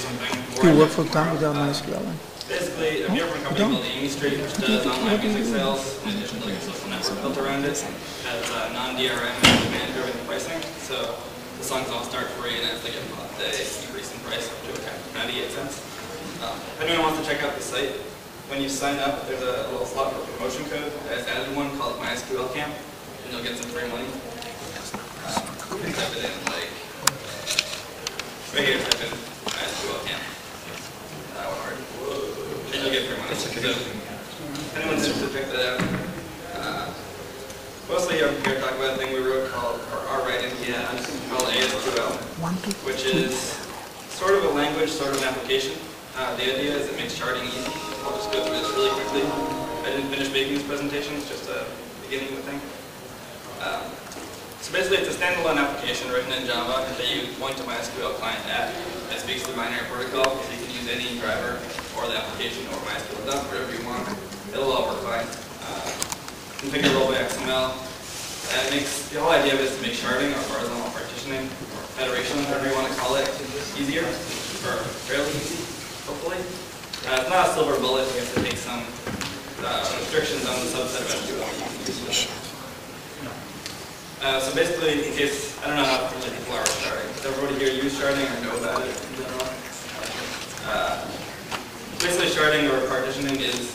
something. Do you work full time without MySQL? Basically, if you're from a company called Amy Street, which does online music sales, in addition to like a social network built around it, has non-DRM and demand-driven pricing. So the songs all start free, and as they get bought, they increase in price up to a cap of 98 cents. If anyone wants to check out the site, when you sign up, there's a little slot for promotion code. I just added one called MySQL Camp, and you'll get some free money. You can type it in like right here. Type in MySQL Camp. That one hard. And you'll get free money. So, if anyone's interested, check that out. Mostly I'm here to talk about a thing we wrote called, or are writing, called Asql, which is sort of a language, sort of an application. The idea is it makes charting easy. I'll just go through this really quickly. I didn't finish making these presentations, just a beginning of the thing. So basically it's a standalone application written in Java that you point to MySQL client at. It speaks the binary protocol, so you can use any driver or the application or MySQL dump, whatever you want. It'll all work fine. Configurable by XML. And it makes, the whole idea of it is to make sharding or horizontal partitioning or federation, whatever you want to call it, easier, or fairly easy, hopefully. It's not a silver bullet. We have to take some restrictions on the subset of SQL you can use with it. So basically, in case, I don't know how familiar people are with sharding. Does everybody here use sharding or know about it in general? Basically, sharding or partitioning is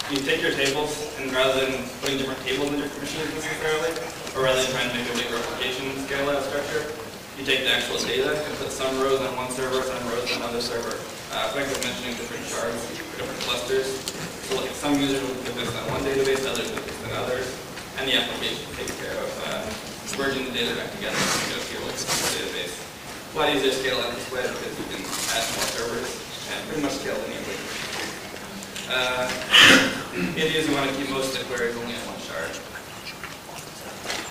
you take your tables, and rather than putting different tables in different machines necessarily, or rather than trying to make a big replication scale-out structure, you take the actual data and put some rows on one server, some rows on another server. Frank was mentioning different shards, different clusters. So like some users will put this on one database, others will put this on others, and the application takes care of merging the data back together to go to your database. A lot easier to scale out this way because you can add more servers and pretty much scale linearly. The idea is you want to keep most of the queries only on one shard.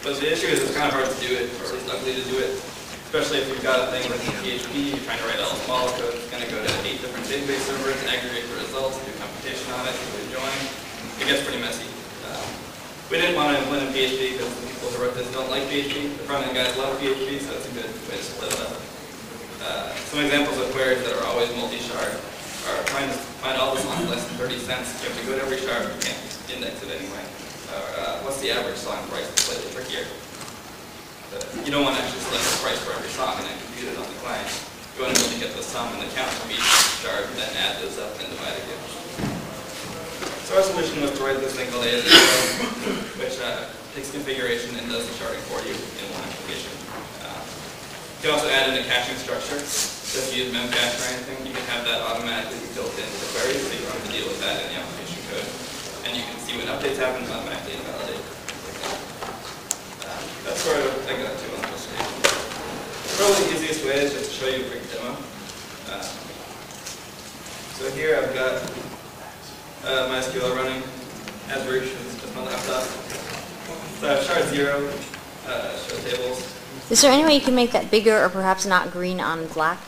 But the issue is it's kind of hard to do it, or at least ugly to do it. Especially if you've got a thing like in PHP, you're trying to write all the model code, it's going to go to 8 different database servers, aggregate the results, do computation on it, do a join. It gets pretty messy. We didn't want to implement PHP because the people who wrote this don't like PHP. The front-end guys love PHP, so it's a good way to split it up. Some examples of queries that are always multi-shard are trying to find all the songs less than 30 cents. You have to go to every shard, but you can't index it anyway. What's the average song price? It's slightly trickier. You don't want to actually select the price for every song and then compute it on the client. You want to really get the sum and the count from each shard and then add those up and divide again. So our solution was to write this thing called Asql, which takes configuration and does the sharding for you in one application. You can also add in a caching structure. So if you use memcache or anything, you can have that automatically built into the query, so you don't have to deal with that in the application code. And you can see when updates happen and automatically invalidate. That's where I got to on this page. Probably the easiest way is just to show you a quick demo. So here I've got MySQL running as root, it's just my laptop. So I have shard 0, show tables. Is there any way you can make that bigger or perhaps not green on black?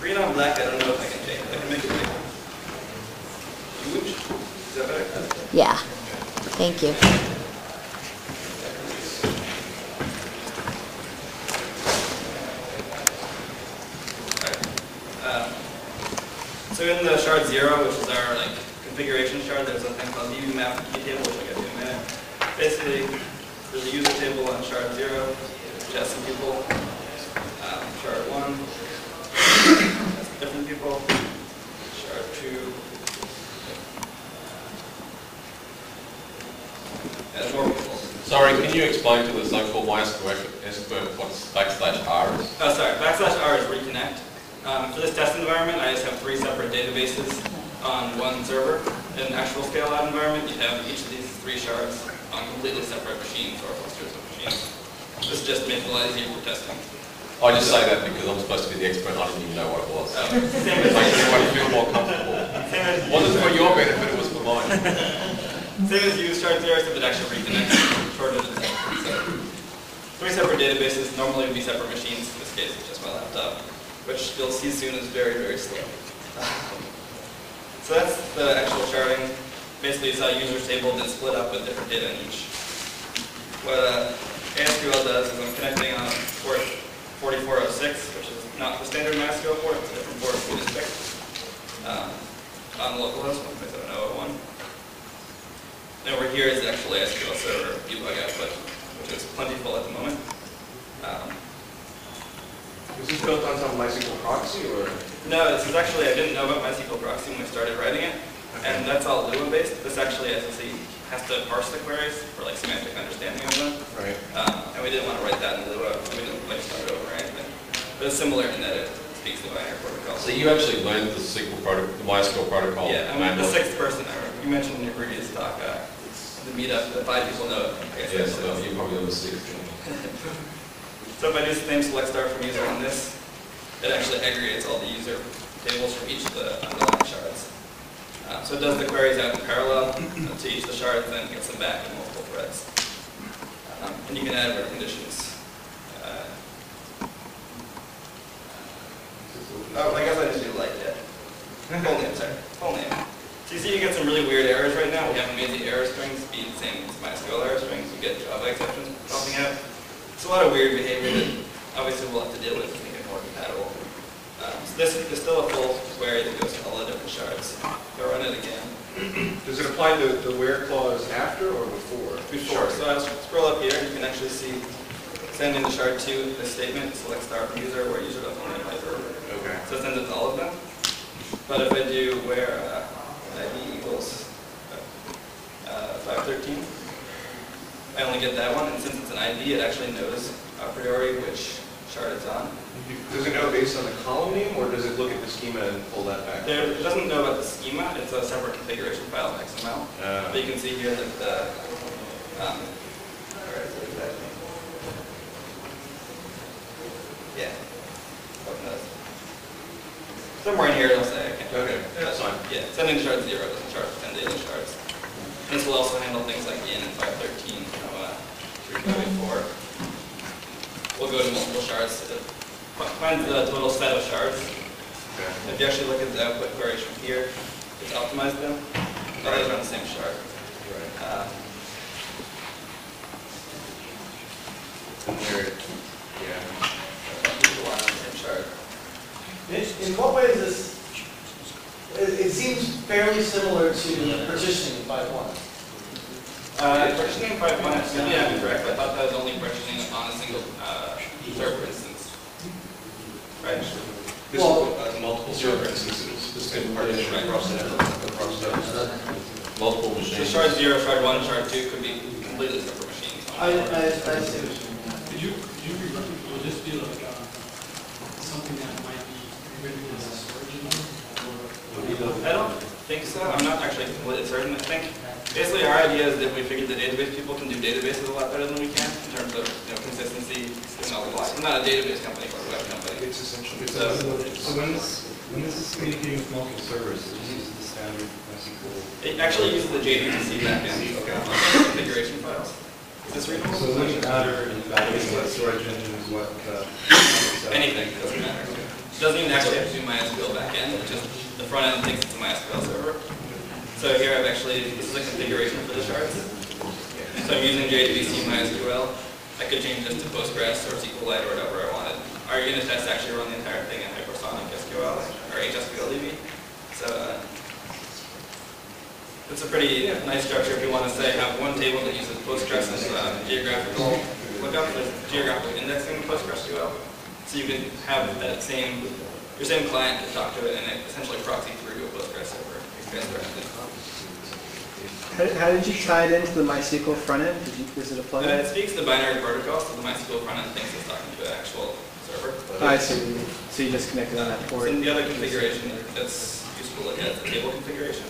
Green on black, I don't know if I can change it. I can make it bigger. Huge? Is that better? Yeah. Thank you. So in the shard 0, which is our configuration shard, there's a thing called view map key table, which I'll get to in a minute. Basically, there's a user table on shard 0, which has some people. Shard 1 has different people. Shard 2 has more people. Sorry, can you explain to the so-called MySQL what's \r is? Oh, sorry. \r is reconnect. For this test environment, I just have 3 separate databases on one server. In an actual scale-out environment, you have each of these 3 shards on completely separate machines or clusters of machines. This just makes it a lot easier for testing. I just say that because I'm supposed to be the expert and I didn't even know what it was. Same as Makes everybody feel more comfortable. It wasn't for your benefit, it was for mine. Same as you, shard 0, except it actually reconnects shorter than so 3 separate databases, normally would be separate machines. In this case, it's just my laptop, which you'll see soon is very, very slow. So that's the actual sharding. Basically, it's a user's table that's split up with different data in each. What Asql does is I'm connecting on port 4406, which is not the standard MySQL port, it's a different port. We on localhost 1.7.0.1. And over here is the actual Asql server debug output, which is plentiful at the moment. Was this built on some MySQL proxy or? No, this is actually, I didn't know about MySQL proxy when I started writing it, and that's all Lua based. This actually, as you see, has to parse the queries for like semantic understanding of them. Right. And we didn't want to write that in Lua, so we didn't like start over or anything. But it's similar in that it speaks the binary protocol. So you actually learned the SQL protocol, the MySQL protocol? Yeah, I'm the sixth person ever. You mentioned in your previous talk, the meetup, that 5 people know it. I guess Yes, that's you probably know the sixth. So if I do the same select star from user on this, it actually aggregates all the user tables from each of the underlying shards. So it does the queries out in parallel to each of the shards, then gets them back in multiple threads. And you can add where conditions. Oh, I guess I just do like that. Full name, sorry. Full name. So you see you get some really weird errors right now. We haven't made the error strings be the same as MySQL error strings. You get Java exceptions popping out. It's a lot of weird behavior that obviously we'll have to deal with to make it more compatible. So this is still a full query that goes to all the different shards. I'll run it again. Does it apply to the where clause after or before? Before. So I'll scroll up here and you can actually see sending the shard to this statement, select star from user, where user doesn't want to apply for. Okay. So it sends it to all of them. But if I do where ID equals 513, I only get that one, and since it's an ID, it actually knows a priori which shard it's on. Does it know based on the column name, or does it look at the schema and pull that back? It doesn't know about the schema. It's a separate configuration file in XML. But you can see here that the where is it exactly? Yeah. Somewhere in here it'll say, I can't. Okay, that's fine. Yeah, sending to shard 0 doesn't charge 10 daily shards. This will also handle things like in and 513 from 3.4. We'll go to multiple shards to find the total set of shards. Okay. If you actually look at the output queries from here, it's optimized them. Those are on the same shard. Right. And there, yeah. People are on the same shard. In what way is this, it seems fairly similar to partitioning in 5.1. Partitioning 5.1, maybe I'm incorrect. I thought that was only partitioning on a single server instance. Right? This is multiple server instances. This can partition across the network, across those. Multiple So machines. shard 0, shard 1, shard 2 could be completely separate machines. I see what you mean. Could you rerun, would this be like something that might be written as a storage environment? I don't think so. I'm not actually completely certain. I think basically our idea is that we figured the database people can do databases a lot better than we can in terms of consistency and all the like. We're not a database company, we're a web company. It's essentially. So when this is communicating with multiple servers, it just uses the standard MySQL. it actually uses the JDBC backend Okay. configuration files. Is this readable? So it wouldn't matter in the database what storage engine is what. Anything, doesn't matter. It doesn't even actually have to do MySQL backend, it's just the front end thinks it's a MySQL server. So here I've actually, this is a configuration for the shards. So I'm using JDBC MySQL. I could change this to Postgres or SQLite or whatever I wanted. Our unit tests actually run the entire thing in hypersonic SQL or HSQLDB. So it's a pretty nice structure if you want to say have one table that uses Postgres as geographical lookup. There's geographical indexing in PostgreSQL. So you can have that your same client can talk to it and it essentially proxy through to a Postgres server. How did you tie it into the MySQL front end? Is it a plugin? It speaks the binary protocol, so the MySQL front end thinks it's talking to an actual server. I see. So you just connected on that port. And the other configuration that's useful to look at is the table configuration.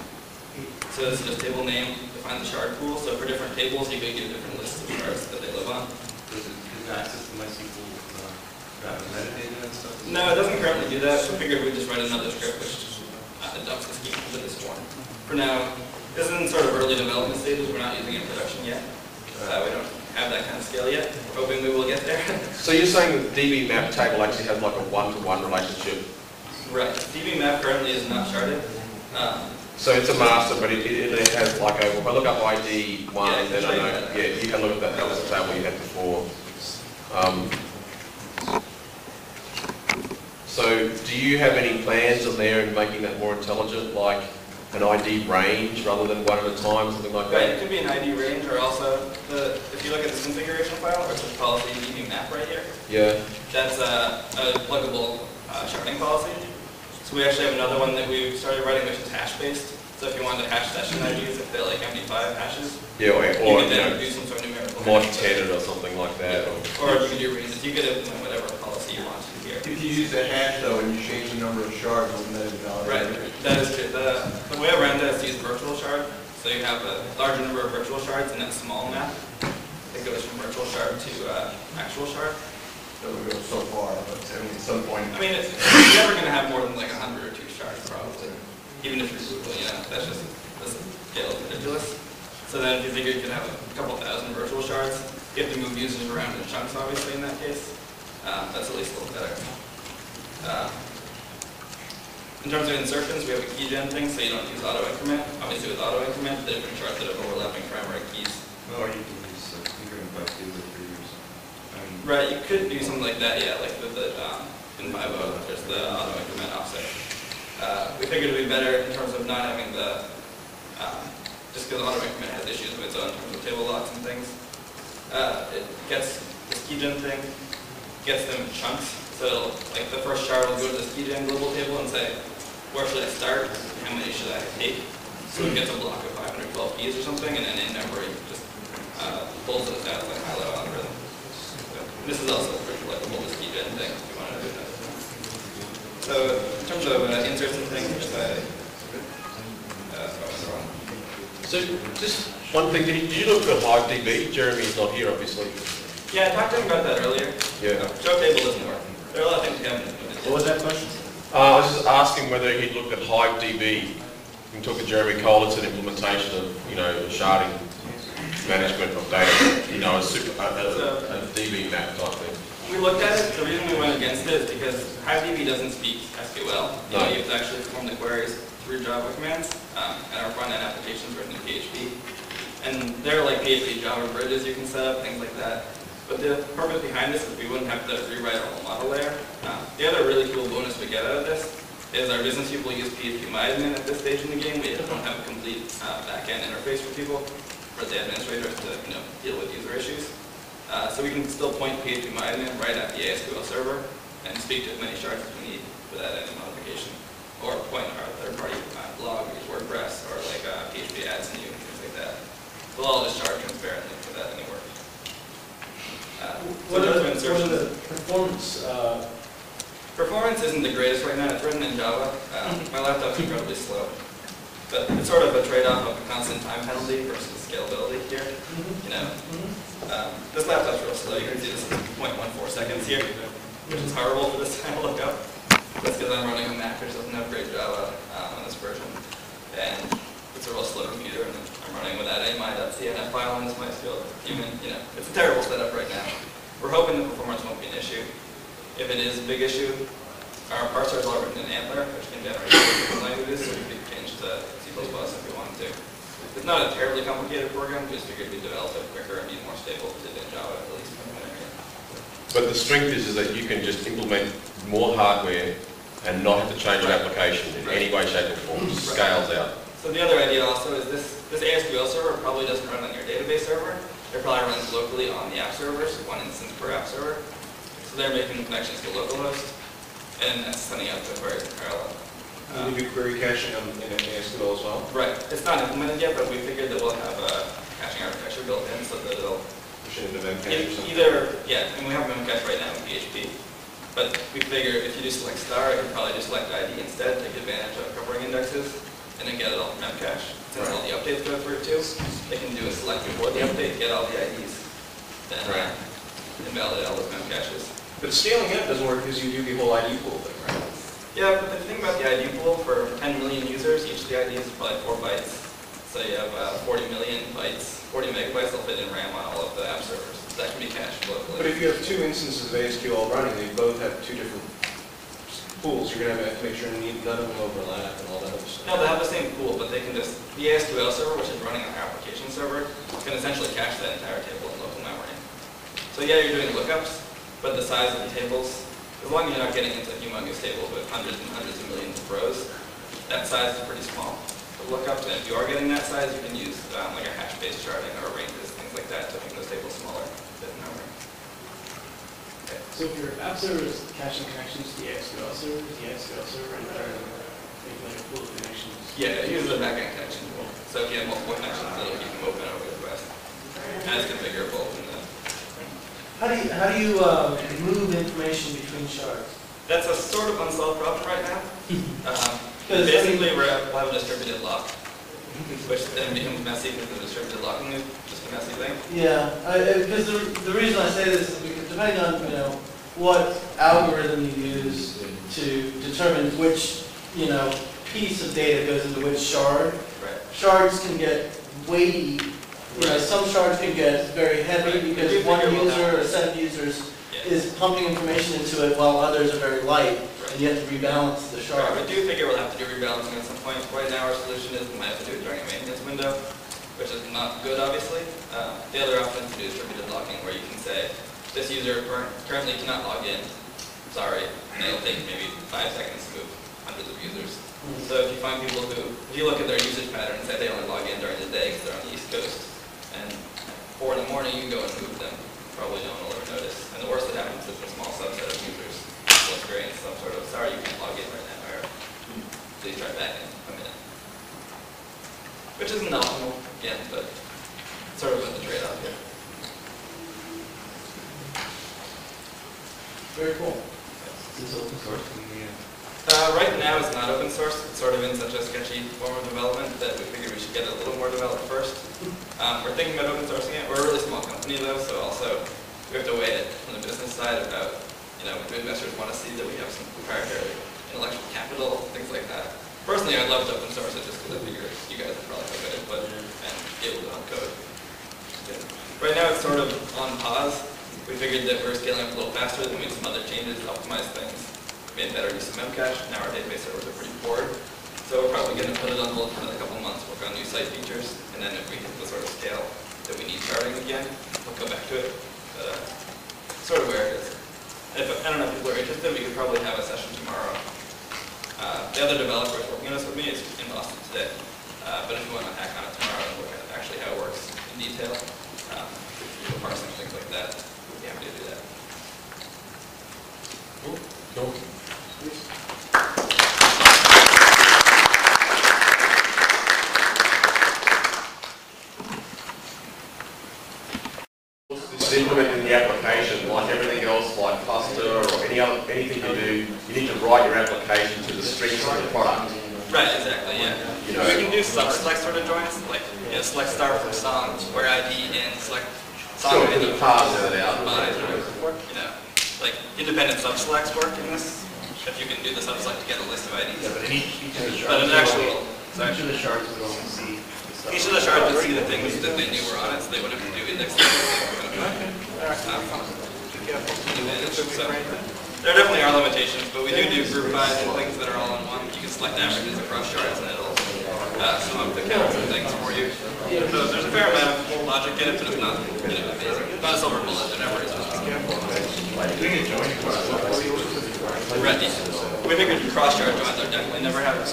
So this is just table name, define the shard pool. So for different tables, you could get different lists of shards that they live on. Does it access the MySQL metadata and stuff? No, it doesn't currently do that. So I figured we'd just write another script which adopts the schema into this form. For now, this is in sort of early development stages. We're not using it in production yet. We don't have that kind of scale yet. We're hoping we will get there. So you're saying the DB map table actually has like a one-to-one relationship? Right. DB map currently is not sharded. So it's a master, but it has like a, if I look up ID 1, Yeah, then I know, yeah, you can look at that, that was the table you had before. So do you have any plans on there in making that more intelligent, like an ID range rather than one at a time, something like Right, that? it could be an ID range, or also, if you look at this configuration file, or this policy DB map right here, Yeah. that's a pluggable sharding policy. So we actually have another one that we've started writing, which is hash-based. So if you wanted to hash session IDs, if they're like MD5 hashes, Yeah, or you you could then know, do some sort of numerical. mod hashing. 10 or something like that. Or you could do reasons. You could implement whatever policy you want to here. If you use the hash though, and you change the number of shards, wouldn't that invalidate? Right, that is true. The way around that is to use virtual shard. So you have a larger number of virtual shards in a small map. It goes from virtual shard to actual shard. That would go so far, but I mean, at some point. I mean, you're never going to have more than like 100 or 2 shards probably. Even if you're Google, you know, that's just, this scale is ridiculous. So then if you figure you could have a couple thousand virtual shards, you have to move users around in chunks obviously in that case. That's at least a little better. In terms of insertions, we have a key gen thing, so you don't use auto increment. Obviously with auto increment, the different shards that have overlapping primary keys. Or you can use fingering by two or three years. Right, you could do something like that, yeah, like with the, in 5.0, there's the auto increment offset. We figured it would be better in terms of not having the, just because auto increment has issues with its own in terms of table locks and things. It gets this keygen thing, gets them in chunks. So like the first shard will go to this keygen global table and say, where should I start? How many should I take? So it gets a block of 512 keys or something, and then in memory just pulls those out like high-level algorithm. So this is also pretty flexible, this keygen thing, if you want to do that. So in terms of inserts and things, So just one thing, did you look at HiveDB? Jeremy's not here, obviously. yeah, I talked to him about that earlier. Yeah. Show table doesn't work. There are a lot of things we haven't implemented. What was that question? I was just asking whether he'd looked at HiveDB. You can talk to Jeremy Cole, it's an implementation of, you know, sharding management of data, you know, a DB map type thing. We looked at it. The reason we went against it is because HiveDB doesn't speak SQL. You know, you have to actually perform the queries through Java commands, and our front-end applications written in PHP. And they're like PHP Java bridges you can set up, things like that. But the purpose behind this is we wouldn't have to rewrite our whole model layer. The other really cool bonus we get out of this is our business people use PHP MyAdmin at this stage in the game. We don't have a complete back-end interface for people, for the administrators to deal with user issues. So we can still point PHP MyAdmin right at the Asql server and speak to as many shards as we need without any modification. Or point our third-party blog, use WordPress, or like PHP ads new, things like that. We'll all just shard transparently without any work. What are the performance? Performance isn't the greatest right now. It's written in Java. My laptop's incredibly slow. But it's sort of a trade-off of a constant time penalty versus scalability here. You know, this laptop's real slow. You can see this is 0.14 seconds here, which is horrible for this time to look up. That's because I'm running a Mac which doesn't have great Java on this version. And it's a real slow computer, and I'm running without any my.cnf file in this MySQL. It's a terrible setup right now. We're hoping the performance won't be an issue. If it is a big issue, our parsers are written in Antler, which can generate different languages, so we could change to C++ if we wanted to. It's not a terribly complicated program, we just figured we'd develop it quicker and be more stable than Java, at least in the area. But the strength is that you can just implement more hardware and not have to change your application in any way, shape or form. It just scales out. So the other idea also is this ASQL server probably doesn't run on your database server. It probably runs locally on the app server, so one instance per app server. So they're making connections to localhost, and that's sending out the queries in parallel. You do query caching in Asql as well? Right. It's not implemented yet, but we figured that we'll have a caching architecture built in so that it'll Push it into memcache or something? and we have memcache right now in PHP. But we figure if you do select star, you can probably just select ID instead, take advantage of covering indexes, and then get it all from memcache. Since all the updates go through it too, they can do a select before the update, get all the IDs, then invalidate all those memcaches. But scaling up doesn't work because you do the whole ID pool thing, right? Yeah, but the thing about the ID pool, for 10 million users, each of the IDs is probably 4 bytes. So you have 40 million bytes, 40 megabytes will fit in RAM on all of the app servers. That can be cached locally. But if you have two instances of ASQL running, they both have two different pools. You're going to have to make sure none of them overlap and all that other stuff. No, they have the same pool, but they can just, the ASQL server, which is running on our application server, can essentially cache that entire table in local memory. So yeah, you're doing lookups, but the size of the tables As long as you're not getting into humongous tables with hundreds and hundreds of millions of rows, that size is pretty small to look up. And if you are getting that size, you can use like a hash-based sharding or ranges, things like that, to make those tables smaller than memory. Okay. So if your app server is caching connections to the Asql server, is the Asql server in turn make like a pool of connections? Yeah, it uses a backend connection. So if you have multiple connections, it'll keep them open over the request. As configurable in the How do you move information between shards? That's a sort of unsolved problem right now. Basically, We'll have a distributed lock, which then becomes messy because the distributed locking is just a messy thing. Yeah, because the reason I say this is because depending on what algorithm you use to determine which piece of data goes into which shard, Right. shards can get weighty. Some shards can get very heavy because one user or a set of users is pumping information into it while others are very light, and you have to rebalance the Right, shard. we do figure we'll have to do rebalancing at some point. Right now our solution is we might have to do it during a maintenance window, which is not good obviously. The other option is to do distributed locking where you can say, this user currently cannot log in, sorry, and it'll take maybe 5 seconds to move hundreds of users. So if you find people if you look at their usage pattern and say they only log in during the day because they're on the East Coast, and 4 in the morning you can go and move them, probably no one will ever notice. And the worst that happens is a small subset of users will experience some sort of, sorry, you can't log in right now, or please try back in a minute. Which isn't optimal, again, but sort of with the trade-off here. Very cool. This is open source in the end. Right now it's not open source. It's sort of in such a sketchy form of development that we figured we should get it a little more developed first. We're thinking about open sourcing it. We're a really small company though, so also we have to weigh it from the business side about, do investors want to see that we have some proprietary intellectual capital, things like that. Personally, I'd love to open source it just because I figure you guys would probably have good input and be able to own code. Right now it's sort of on pause. We figured that we're scaling up a little faster, then we made some other changes to optimize things. We made better use of memcache. Now our database servers are pretty poor. So we're probably going to put it on hold for another couple of months, work on new site features, and then if we hit the sort of scale that we need sharding again, we'll go back to it. But sort of where it is. And I don't know if people are interested, we could probably have a session tomorrow. The other developer who's working on this with me is in Boston today. But if you want to hack on it tomorrow and look at actually how it works in detail, parsing, things like that, we'd be happy to do that. Cool. Cool. It's implemented in the application, like everything else, like cluster or anything you do, you need to write your application to the strengths of the product. Right, exactly, yeah. We can do sub-select sort of joins, like select star from song, where ID in, select song Sure, ID, parse that out. like independent sub-selects work in this. If you can do the sub-select to get a list of IDs. Yeah, but each of the But shards, an actual, each of the shards would only see the stuff. each of the shards would see the things that they knew were on it, so they wouldn't have to do index. So, there definitely are limitations, but we do group bys and things that are all in one. You can select averages across shards and it'll sum up the counts and things for you. So there's a fair amount of logic in it, but it's not amazing. It's not a silver bullet, there never is. Doing a join process. Right. We figured cross-shard joins are definitely never happened.